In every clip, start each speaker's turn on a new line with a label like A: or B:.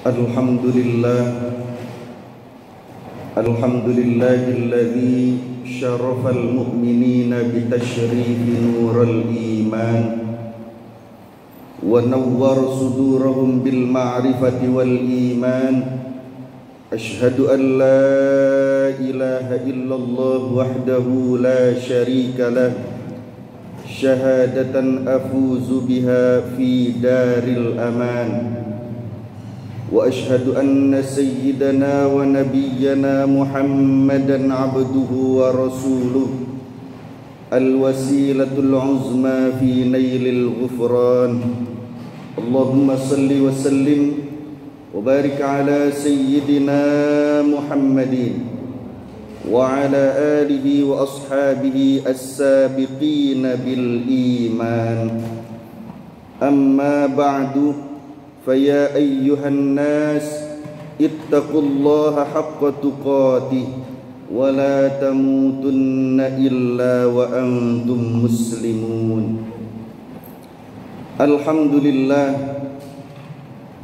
A: Alhamdulillahilladzi syarafal mu'minina bitashrifi nural iman wa nawwar sudurahum bil ma'rifati wal iman. Ashhadu an la ilaha illallah wahdahu la syarika lah, syahadatan afuzu biha fi daril aman. Wa ashhadu anna sayyidana wa nabiyyana Muhammadan abduhu wa rasuluh, al-wasilatul uzma fi nailil ghufran. Allahumma salli wa sallim wa barik ala sayyidina Muhammadin wa ala alihi wa ashabihi as-sabiqina bil iman. Amma ba'du, faya ayyuhan nas ittaqullaha haqqa tuqatih wa la tamutunna illa wa antum muslimun. Alhamdulillah,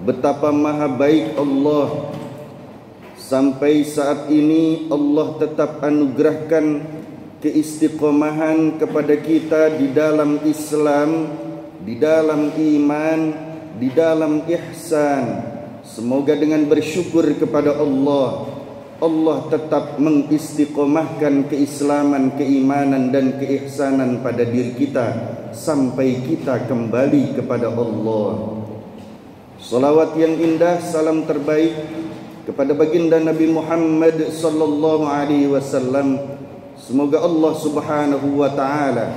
A: betapa maha baik Allah. Sampai saat ini Allah tetap anugerahkan keistiqomahan kepada kita di dalam Islam, di dalam iman, di dalam ihsan. Semoga dengan bersyukur kepada Allah, Allah tetap mengistiqomahkan keislaman, keimanan dan keihsanan pada diri kita sampai kita kembali kepada Allah. Salawat yang indah, salam terbaik kepada baginda Nabi Muhammad sallallahu alaihi wasallam. Semoga Allah Subhanahu wa taala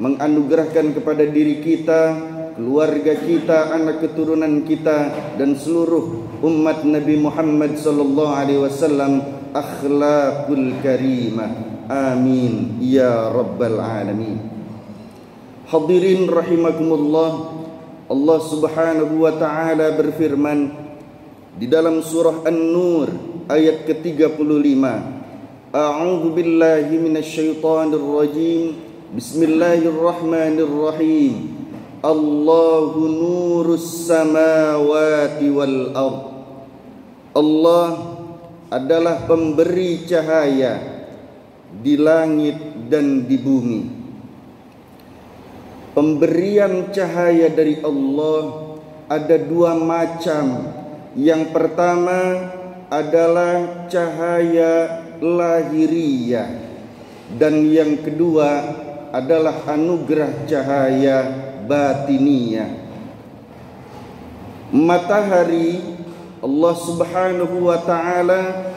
A: menganugerahkan kepada diri kita, keluarga kita, anak keturunan kita dan seluruh umat Nabi Muhammad sallallahu alaihi wasallam akhlaqul karimah. Amin ya rabbal alamin. Hadirin rahimakumullah, Allah Subhanahu wa taala berfirman di dalam surah An-Nur ayat ke-35. A'udzu billahi minasyaitonir rajim. Bismillahirrahmanirrahim. Allahu nurus samawati wal ard. Allah adalah pemberi cahaya di langit dan di bumi. Pemberian cahaya dari Allah ada dua macam. Yang pertama adalah cahaya lahiriah, dan yang kedua adalah anugerah cahaya batiniyah. Matahari Allah Subhanahu wa taala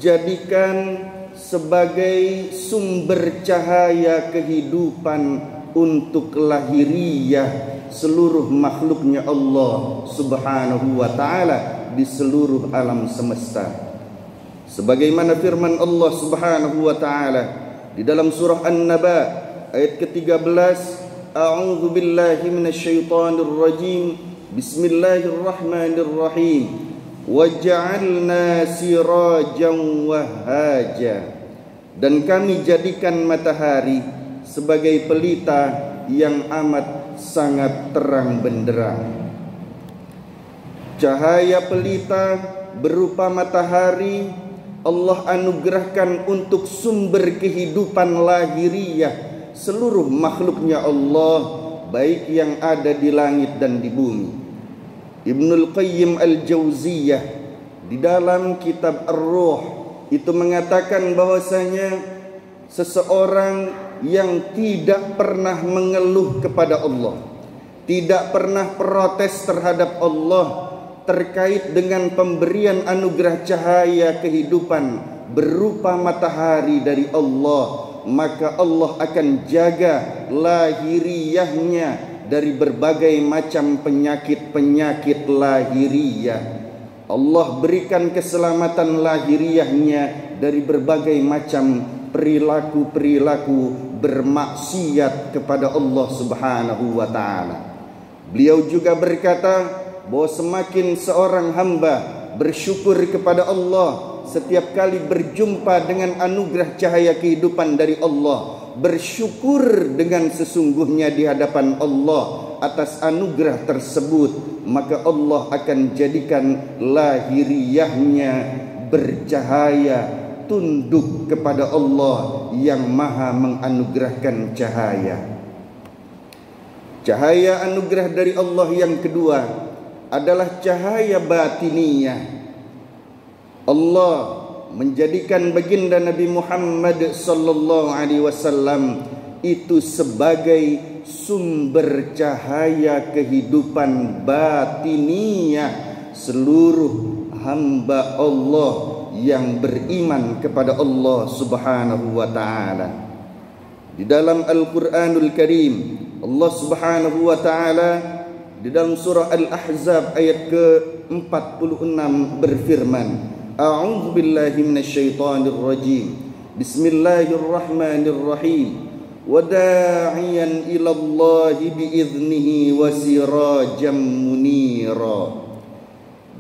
A: jadikan sebagai sumber cahaya kehidupan untuk lahiriah seluruh makhluknya Allah Subhanahu wa taala di seluruh alam semesta. Sebagaimana firman Allah Subhanahu wa taala di dalam surah An-Naba ayat ke-13, A'udzu billahi minasyaitonir rajim. Bismillahirrahmanirrahim. Waja'alna sirajan wahhaja. Dan kami jadikan matahari sebagai pelita yang amat sangat terang benderang. Cahaya pelita berupa matahari Allah anugerahkan untuk sumber kehidupan lahiriah seluruh makhluknya Allah, baik yang ada di langit dan di bumi. Ibnul Qayyim Al-Jauziyah di dalam kitab Ar-Ruh itu mengatakan bahwasanya seseorang yang tidak pernah mengeluh kepada Allah, tidak pernah protes terhadap Allah terkait dengan pemberian anugerah cahaya kehidupan berupa matahari dari Allah, maka Allah akan jaga lahiriahnya dari berbagai macam penyakit-penyakit lahiriah. Allah berikan keselamatan lahiriahnya dari berbagai macam perilaku-perilaku bermaksiat kepada Allah Subhanahu wa taala. Beliau juga berkata bahwa semakin seorang hamba bersyukur kepada Allah setiap kali berjumpa dengan anugerah cahaya kehidupan dari Allah, bersyukur dengan sesungguhnya di hadapan Allah atas anugerah tersebut, maka Allah akan jadikan lahiriahnya bercahaya, tunduk kepada Allah yang maha menganugerahkan cahaya. Cahaya anugerah dari Allah yang kedua adalah cahaya batiniyah. Allah menjadikan baginda Nabi Muhammad sallallahu alaihi wasallam itu sebagai sumber cahaya kehidupan batiniyah seluruh hamba Allah yang beriman kepada Allah Subhanahu wa taala. Di dalam Al-Qur'anul Karim, Allah Subhanahu wa taala di dalam surah Al-Ahzab ayat ke-46 berfirman, A'udzu billahi minasyaitonir rajim. Bismillahirrahmanirrahim. Wada'iyan ila Allah biiznihi wa sirajan munira.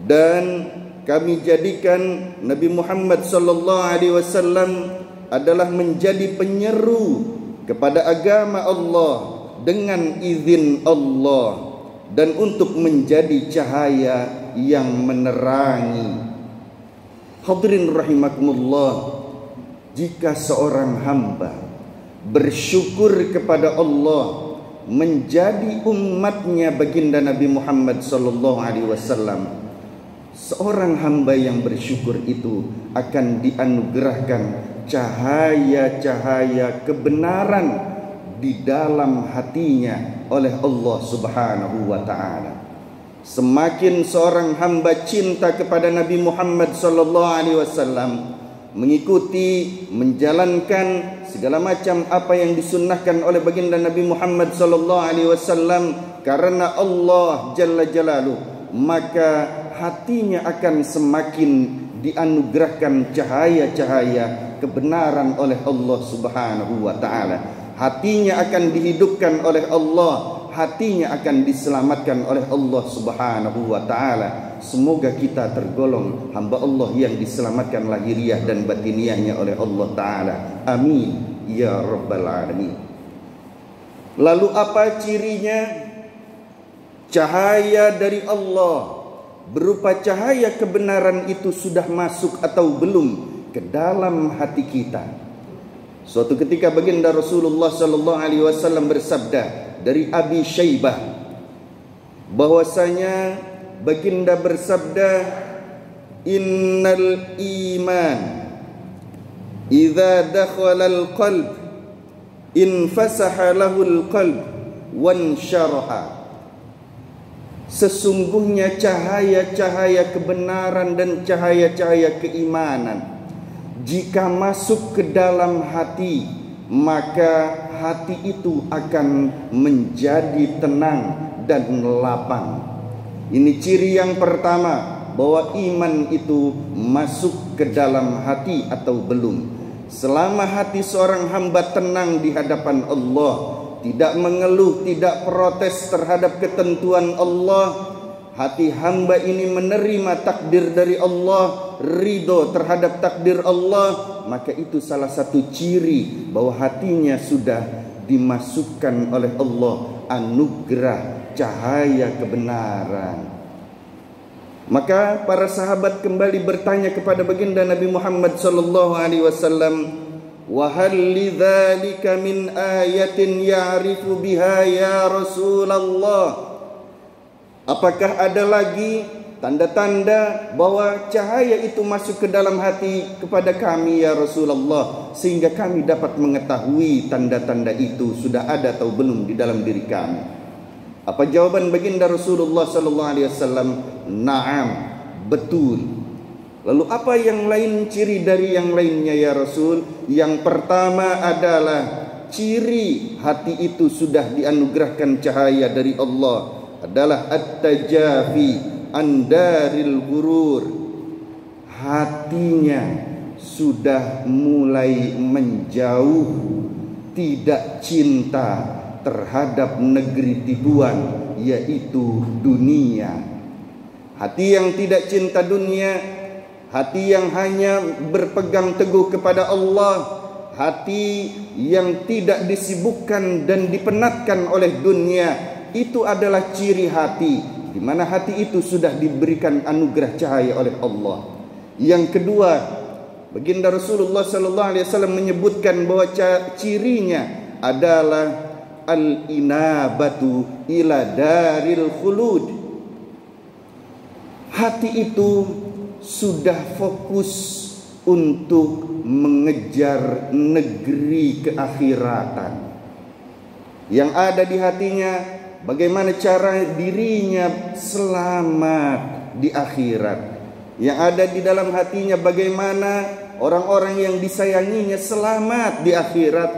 A: Dan kami jadikan Nabi Muhammad sallallahu alaihi wasallam adalah menjadi penyeru kepada agama Allah dengan izin Allah dan untuk menjadi cahaya yang menerangi. Hadirin rahimakumullah, jika seorang hamba bersyukur kepada Allah menjadi umatnya baginda Nabi Muhammad sallallahu alaihi wasallam, seorang hamba yang bersyukur itu akan dianugerahkan cahaya-cahaya kebenaran di dalam hatinya oleh Allah Subhanahu wa taala. Semakin seorang hamba cinta kepada Nabi Muhammad sallallahu alaihi wasallam, mengikuti, menjalankan segala macam apa yang disunnahkan oleh baginda Nabi Muhammad sallallahu alaihi wasallam karena Allah jalla jalaluhu, maka hatinya akan semakin dianugerahkan cahaya-cahaya kebenaran oleh Allah Subhanahu wa taala. Hatinya akan dihidupkan oleh Allah, hatinya akan diselamatkan oleh Allah Subhanahu wa taala. Semoga kita tergolong hamba Allah yang diselamatkan lahiriah dan batiniahnya oleh Allah taala. Amin ya rabbal alamin. Lalu apa cirinya? Cahaya dari Allah berupa cahaya kebenaran itu sudah masuk atau belum ke dalam hati kita. Suatu ketika baginda Rasulullah sallallahu alaihi wasallam bersabda dari Abi Syaibah bahwasanya baginda bersabda, innal iman idza dakhala al-qalb infasaha lahu al-qalb wansyaraha. Sesungguhnya cahaya-cahaya kebenaran dan cahaya-cahaya keimanan jika masuk ke dalam hati, maka hati itu akan menjadi tenang dan lapang. Ini ciri yang pertama bahwa iman itu masuk ke dalam hati atau belum. Selama hati seorang hamba tenang di hadapan Allah, tidak mengeluh, tidak protes terhadap ketentuan Allah, hati hamba ini menerima takdir dari Allah, ridho terhadap takdir Allah, maka itu salah satu ciri bahwa hatinya sudah dimasukkan oleh Allah anugerah cahaya kebenaran. Maka para sahabat kembali bertanya kepada baginda Nabi Muhammad sallallahu alaihi wasallam, wa hal lidzalika min ayatin ya'rifu biha ya Rasulullah? Apakah ada lagi tanda-tanda bahwa cahaya itu masuk ke dalam hati kepada kami ya Rasulullah, sehingga kami dapat mengetahui tanda-tanda itu sudah ada atau belum di dalam diri kami? Apa jawaban baginda Rasulullah sallallahu alaihi wasallam? Na'am, betul. Lalu apa yang lain, ciri dari yang lainnya ya Rasul? Yang pertama adalah ciri hati itu sudah dianugerahkan cahaya dari Allah adalah at-tajafi andaril gurur. Hatinya sudah mulai menjauh, tidak cinta terhadap negeri tipuan, yaitu dunia. Hati yang tidak cinta dunia, hati yang hanya berpegang teguh kepada Allah, hati yang tidak disibukkan dan dipenatkan oleh dunia, itu adalah ciri hati, di mana hati itu sudah diberikan anugerah cahaya oleh Allah. Yang kedua, baginda Rasulullah sallallahu alaihi wasallam menyebutkan bahwa cirinya adalah al-inabatu ila daril khulud. Hati itu sudah fokus untuk mengejar negeri keakhiratan. Yang ada di hatinya bagaimana cara dirinya selamat di akhirat. Yang ada di dalam hatinya bagaimana orang-orang yang disayanginya selamat di akhirat.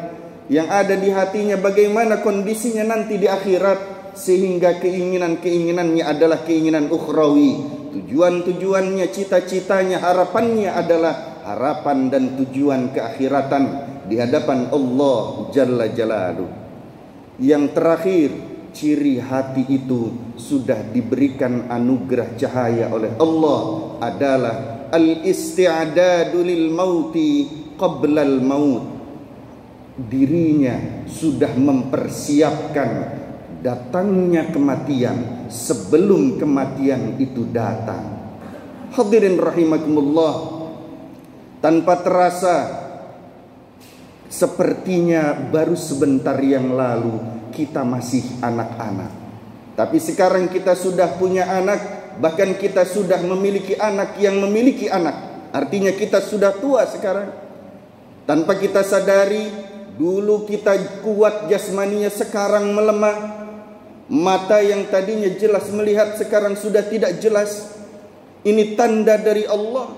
A: Yang ada di hatinya bagaimana kondisinya nanti di akhirat, sehingga keinginan-keinginannya adalah keinginan ukhrawi. Tujuan-tujuannya, cita-citanya, harapannya adalah harapan dan tujuan keakhiratan di hadapan Allah Jalla Jalaluh. Yang terakhir, ciri hati itu sudah diberikan anugerah cahaya oleh Allah adalah al-isti'dadu lil mauti qabla al maut. Dirinya sudah mempersiapkan datangnya kematian sebelum kematian itu datang. Hadirin rahimakumullah, tanpa terasa sepertinya baru sebentar yang lalu kita masih anak-anak, tapi sekarang kita sudah punya anak, bahkan kita sudah memiliki anak yang memiliki anak. Artinya kita sudah tua sekarang. Tanpa kita sadari, dulu kita kuat jasmaninya, sekarang melemah. Mata yang tadinya jelas melihat sekarang sudah tidak jelas. Ini tanda dari Allah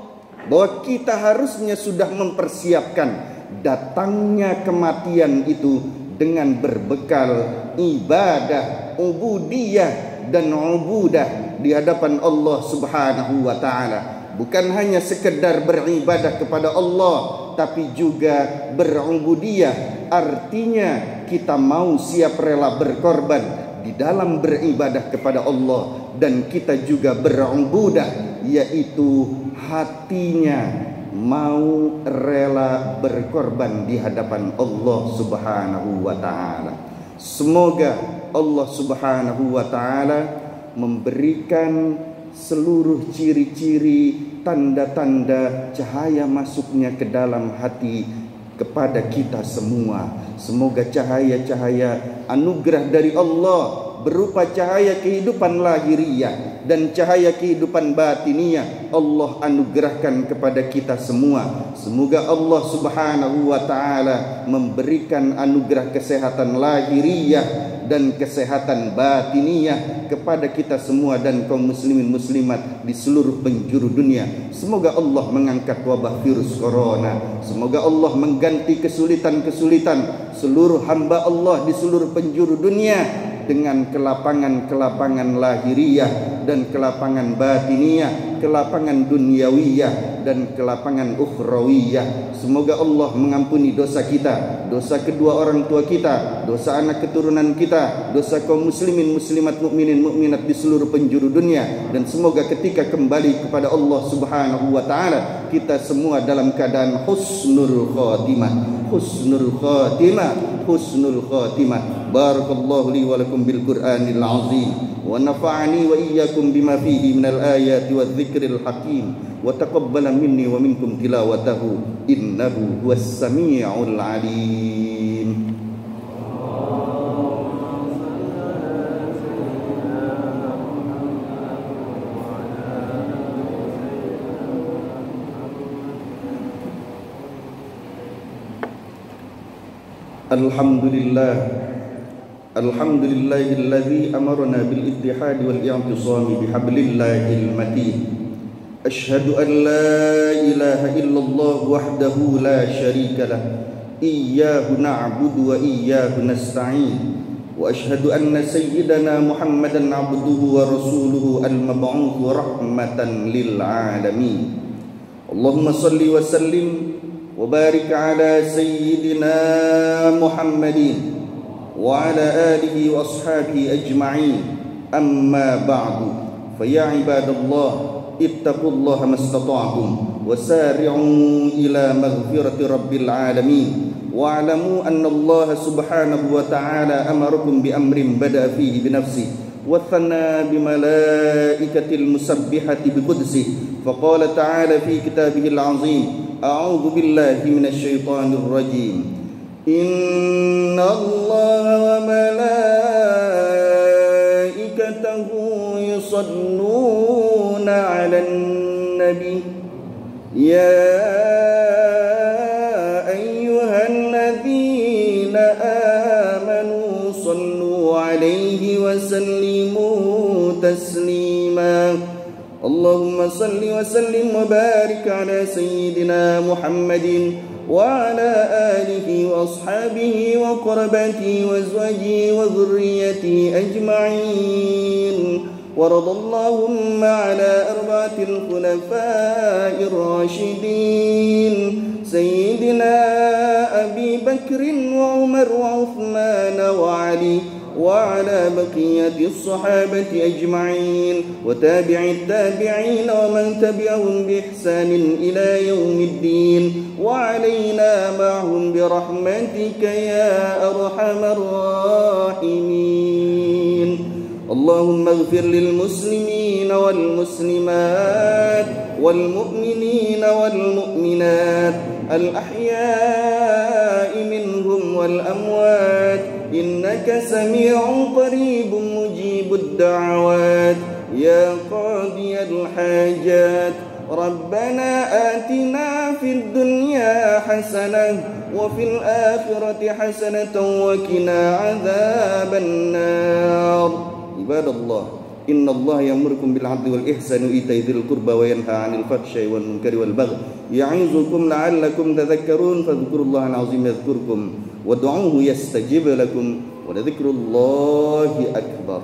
A: bahwa kita harusnya sudah mempersiapkan datangnya kematian itu dengan berbekal ibadah, ubudiyah dan ubudah di hadapan Allah Subhanahu wa taala. Bukan hanya sekedar beribadah kepada Allah, tapi juga berubudiyah. Artinya kita mau siap rela berkorban di dalam beribadah kepada Allah, dan kita juga berubudah, yaitu hatinya mau rela berkorban di hadapan Allah Subhanahu wa taala. Semoga Allah Subhanahu wa taala memberikan seluruh ciri-ciri, tanda-tanda cahaya masuknya ke dalam hati kepada kita semua. Semoga cahaya-cahaya anugerah dari Allah berupa cahaya kehidupan lahiriah dan cahaya kehidupan batiniah Allah anugerahkan kepada kita semua. Semoga Allah Subhanahu wa taala memberikan anugerah kesehatan lahiriah dan kesehatan batiniah kepada kita semua dan kaum muslimin muslimat di seluruh penjuru dunia. Semoga Allah mengangkat wabah virus corona. Semoga Allah mengganti kesulitan-kesulitan seluruh hamba Allah di seluruh penjuru dunia dengan kelapangan-kelapangan lahiriah dan kelapangan batiniah, kelapangan dunyawiyah dan kelapangan ukhrawiyah. Semoga Allah mengampuni dosa kita, dosa kedua orang tua kita, dosa anak keturunan kita, dosa kaum muslimin muslimat mukminin mukminat di seluruh penjuru dunia, dan semoga ketika kembali kepada Allah Subhanahu wa taala kita semua dalam keadaan husnul khatimah, husnul khatimah, husnul khatimah. Barakallahu li wa lakum bil Qur'anil azim wa nafa'ani wa iyyakum bima fihi minal ayati wadh-dhikril hakim wa taqabbala minni wa minkum tilawatahu innahu huwas samiul alim. Alhamdulillah, alhamdulillahilladzi amarna bil ittihad wal i'tisam bihablillahil matin. Asyhadu an la ilaha illallah wahdahu la syarika lah, iyyahu na'budu wa iyyahu nasta'in. Wa asyhadu anna sayyidana Muhammadan 'abduhu wa rasuluhu al-mab'uts rahmatan lil alamin. Allahumma shalli wa sallim وبارك على سيدنا محمد وعلى آله وأصحابه أجمعين. أما بعد فيا عباد الله اتقوا الله ما استطعتم وسارعوا إلى مغفرة رب العالمين واعلموا أن الله سبحانه وتعالى أمركم بأمر بدأ فيه بنفسه وثنى بملائكة المسبحة بقدسه، فقال تعالى في كتابه العظيم: أعوذ بالله من الشيطان الرجيم، إن الله وملائكته يصلون على النبي يا أيها الذين آمنوا صلوا عليه وسلموا تسليما. اللهم صل وسلم وبارك على سيدنا محمد وعلى آله وأصحابه وقربته وأزواجه وذريته أجمعين. ورضى اللهم على أربعة الخلفاء الراشدين سيدنا أبي بكر وعمر وعثمان وعلي وعلى بقية الصحابة أجمعين وتابع التابعين ومن تبعهم بإحسان إلى يوم الدين، وعلينا معهم برحمتك يا أرحم الراحمين. اللهم اغفر للمسلمين والمسلمات والمؤمنين والمؤمنات الأحياء منهم والأموات، إنك سميع قريب مجيب الدعوات يا قاضي الحاجات. ربنا آتنا في الدنيا حسنة وفي الآخرة حسنة وقنا عذاب النار. عباد الله، إن الله يأمركم بالعدل والإحسان وإيتاء ذي القربى وينهى عن الفحشاء والمنكر والبغي يعظكم لعلكم تذكرون. فاذكروا الله العظيم يذكركم وادعوه يستجب لكم ولذكر الله أكبر.